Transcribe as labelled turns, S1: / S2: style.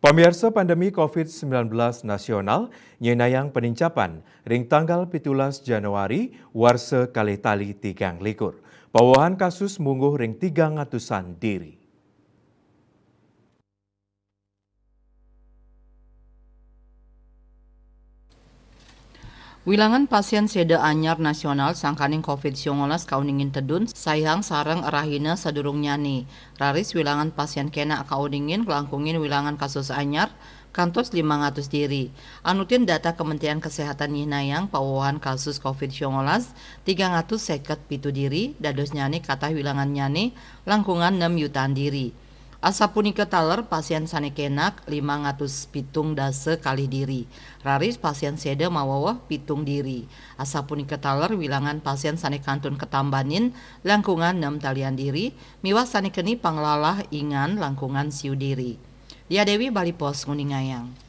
S1: Pamirsa pandemi COVID-19 nasional nyenayang penincapan ring tanggal 17 Januari warsa kalih tali 3 likur. Pawahan kasus mungguh ring 300-an diri.
S2: Wilangan pasien seda anyar nasional sangkaning COVID-19 kauningin tedun sayang sareng rahina sadurung nyani. Raris wilangan pasien kena kauningin langkungin wilangan kasus anyar kantos 500 diri. Anutin data Kementerian Kesehatan Yinayang pawahan kasus COVID-19 357 diri dados nyani kata wilangan nyani langkungan 6 jutaan diri. Asapunika taler pasien sanekenak 507 dase kali diri. Raris pasien seda mawawah pitung diri. Asapunika taler wilangan pasien sanekantun ketambanin langkungan 6 talian diri. Miwas sanekeni panglalah ingan langkungan siu diri. Dia Dewi Bali Pos Nguningayang.